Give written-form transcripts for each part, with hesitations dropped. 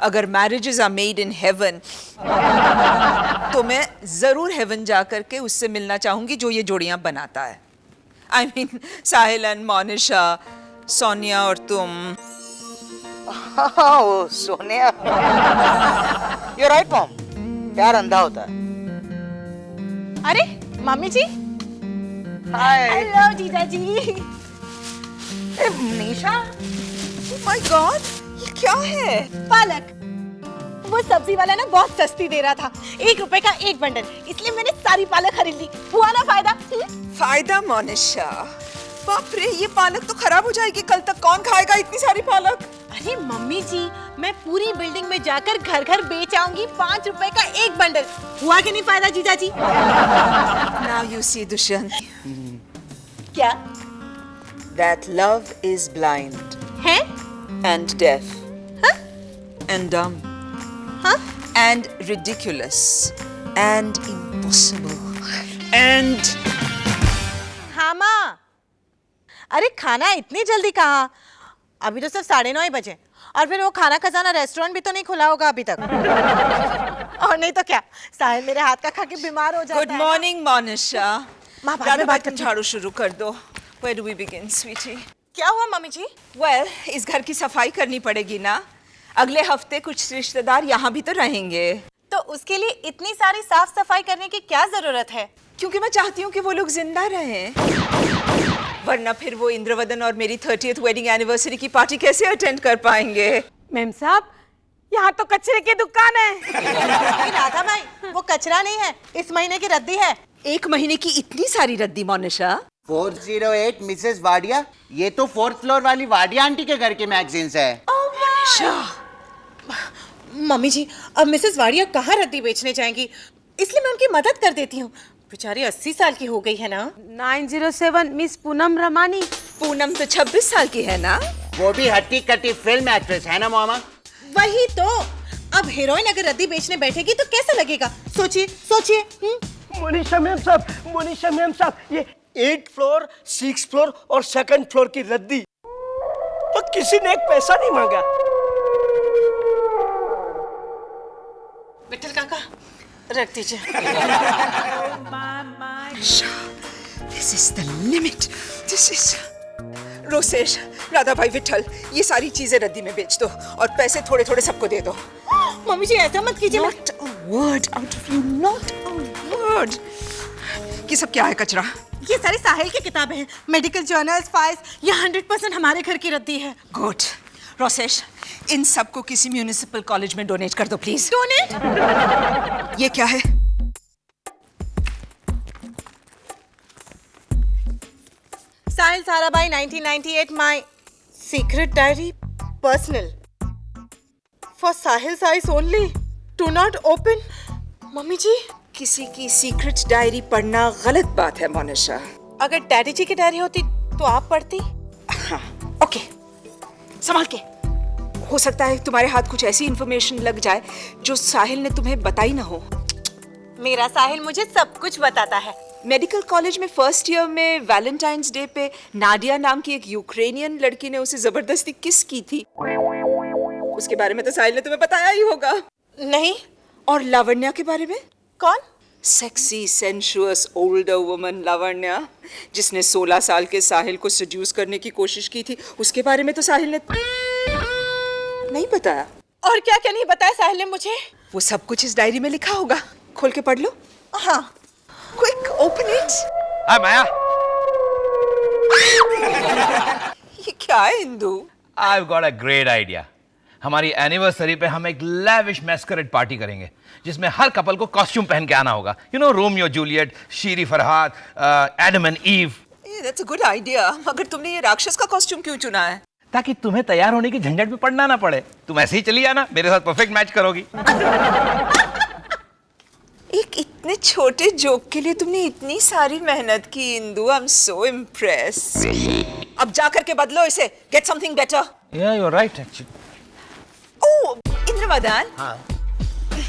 अगर marriages are made in heaven तो मैं जरूर हेवन जा करके उससे मिलना चाहूंगी जो ये जोड़ियां बनाता है। I mean Sahil and Monisha, Sonia और तुम। ओ सोनिया, यू राइट मॉम, प्यार अंधा होता है। अरे मम्मी जी, हाय। हेलो जीजा जी। मनीषा, ओह माय गॉड, ये क्या है? पालक। वो सब्जी वाला ना बहुत सस्ती दे रहा था, 1 रुपए का 1 बंडल, इसलिए मैंने सारी पालक खरीद ली। हुआ ना फायदा? फायदा मोनिशा? बाप रे, ये पालक तो खराब हो जाएगी, कल तक कौन खाएगा इतनी सारी पालक? अरे मम्मी जी, मैं पूरी बिल्डिंग में जाकर घर घर बेच आऊंगी, 5 रुपए का 1 बंडल। हुआ कि नहीं फायदा जीजा जी? Now you see दुष्यंत, क्या that love is blind है? and deaf हाँ? and dumb हाँ? and ridiculous and impossible and हाँ माँ। अरे खाना इतनी जल्दी कहाँ? अभी तो सिर्फ 9:30 ही बजे, और फिर वो खाना खजाना रेस्टोरेंट भी तो नहीं खुला होगा अभी तक। और नहीं तो क्या, साहिल मेरे हाथ का खा के बीमार हो जाता है। Good morning Monisha. माँ बाद में बात तुम झाड़ू शुरू कर दो। Where do we begin, sweetie? क्या हुआ मम्मी जी? Well, इस घर की सफाई करनी पड़ेगी ना। अगले हफ्ते कुछ रिश्तेदार यहाँ भी तो रहेंगे। तो उसके लिए इतनी सारी साफ सफाई करने की क्या जरूरत है? क्योंकि मैं चाहती हूँ कि वो लोग जिंदा रहें, वरना फिर वो इंद्रवदन और मेरी 30th वेडिंग एनिवर्सरी की पार्टी कैसे अटेंड कर पाएंगे? मैम साहब, यहाँ तो कचरे की दुकान है। राधा भाई, वो कचरा नहीं है, इस महीने की रद्दी है। 1 महीने की इतनी सारी रद्दी मोनिशा? 408 मिसेस वाडिया, ये तो 4th फ्लोर वाली वाडिया आंटी के घर के मैगजीन्स है। मोनिशा, मम्मी जी, अब मिसेस वाडिया कहाँ रद्दी बेचने जाएंगी, इसलिए मैं उनकी मदद कर देती हूँ। बेचारी 80 साल की हो गई है ना। 907 मिस पूनम रमानी। पूनम तो 26 साल की है ना? वो भी हट्टी कट्टी फिल्म एक्ट्रेस है ना मामा? वही तो। अब हीरोइन अगर रद्दी बेचने बैठेगी तो कैसा लगेगा? सोचिए सोचिए। मोनिशा मैम साहब, ये 8th फ्लोर, 6th फ्लोर और 2nd फ्लोर की रद्दी, तो किसी ने एक पैसा नहीं मांगा। विठल काका, रख दीजिए। This is the limit. This is Rosesh, Radha भाई, विठल, ये सारी चीजें रद्दी में बेच दो और पैसे थोड़े थोड़े सबको दे दो। मम्मी जी ऐसा मत कीजिए। Not a word out of you, not a word. ये सब क्या है कचरा? ये सारी साहिल की किताबें हैं, मेडिकल जर्नल्स, फाइल्स, ये 100% हमारे घर की रद्दी है। गुड। रोसेश, इन सबको किसी म्यूनिसिपल कॉलेज में डोनेट कर दो प्लीज। डोनेट? ये क्या है? Sahil Sarabhai 1998, my secret diary, personal, for Sahil size only, do not open. Mummy ji, किसी की सीक्रेट डायरी पढ़ना गलत बात है मोनिशा। अगर डैडी जी की डायरी होती तो आप पढ़ती? हाँ, ओके, संभाल के। हो सकता है तुम्हारे हाथ कुछ ऐसी इंफॉर्मेशन लग जाए जो साहिल ने तुम्हें बताई ना हो। मेरा साहिल मुझे सब कुछ बताता है। मेडिकल कॉलेज में फर्स्ट ईयर में वैलेंटाइंस डे पे नाडिया नाम की एक यूक्रेनियन लड़की ने उसे जबरदस्ती किस की थी। उसके बारे में तो साहिल ने तुम्हें बताया ही होगा। नहीं। और लावण्या के बारे में? कौन? Sexy sensuous older woman Lavanya, जिसने 16 साल के साहिल को सेड्यूस करने की कोशिश की थी, उसके बारे में तो साहिल ने नहीं बताया। और क्या क्या नहीं बताया साहिल ने मुझे? वो सब कुछ इस डायरी में लिखा होगा, खोल के पढ़ लो। हाँ। Quick, open it. Hi Maya. ये क्या है Indu? I've got a great idea. हमारी एनिवर्सरी पे हम एक लैविश मैस्करेड पार्टी करेंगे जिसमें हर कपल को कॉस्ट्यूम पहन के आना होगा। You know, Romeo Juliet, Shirin Farhad, Adam and Eve. That's a good idea. मगर तुमने ये राक्षस का कॉस्ट्यूम क्यों चुना है? ताकि तुम्हें तैयार होने की झंझट में पड़ना ना पड़े। तुम ऐसे ही चली आना, मेरे साथ परफेक्ट मैच करोगी। एक इतने छोटे जोक के लिए तुमने इतनी सारी मेहनत की Indu. I am so impressed. अब जा करके बदलो इसे। Get something better. Yeah, you're right actually. ओह, इंद्रवदन। हाँ।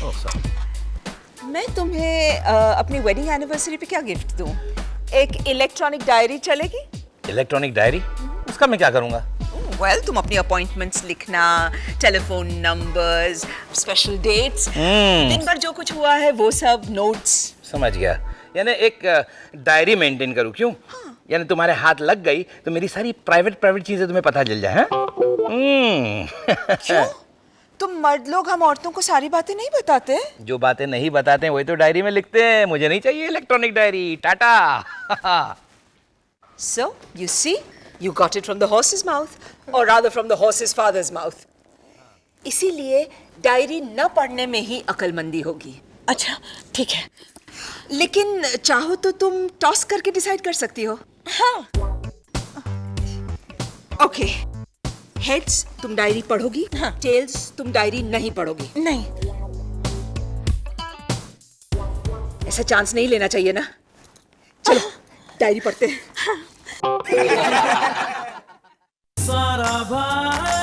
Oh, sorry. मैं तुम्हें अपनी वेडिंग एनिवर्सरी पे क्या गिफ्ट दूं? एक इलेक्ट्रॉनिक डायरी चलेगी? Electronic diary? उसका मैं क्या करूंगा? वेल तुम अपनी अपॉइंटमेंट्स लिखना, टेलीफोन नंबर्स, स्पेशल डेट्स, दिन भर जो कुछ हुआ है वो सब नोट्स। समझ गया, यानी एक डायरी मेंटेन करूं, क्यों? यानी तुम्हारे हाथ लग गई तो मेरी सारी प्राइवेट चीजें तुम्हें पता चल जाए। क्यों? तुम मर्द लोग हम औरतों को सारी बातें नहीं बताते? जो बातें नहीं बताते हैं वही तो डायरी में लिखते हैं। मुझे नहीं चाहिए electronic diary. Tata. So, you see, you got it from the horse's mouth, or rather from the horse's father's mouth. इसीलिए डायरी न पढ़ने में ही अक्लमंदी होगी। अच्छा ठीक है। लेकिन चाहो तो तुम टॉस करके डिसाइड कर सकती हो। हाँ। ओके, हेड्स तुम डायरी पढ़ोगी, हाँ। टेल्स तुम डायरी नहीं पढ़ोगी। नहीं। ऐसा चांस नहीं लेना चाहिए ना। चलो डायरी पढ़ते हैं। सारा भाई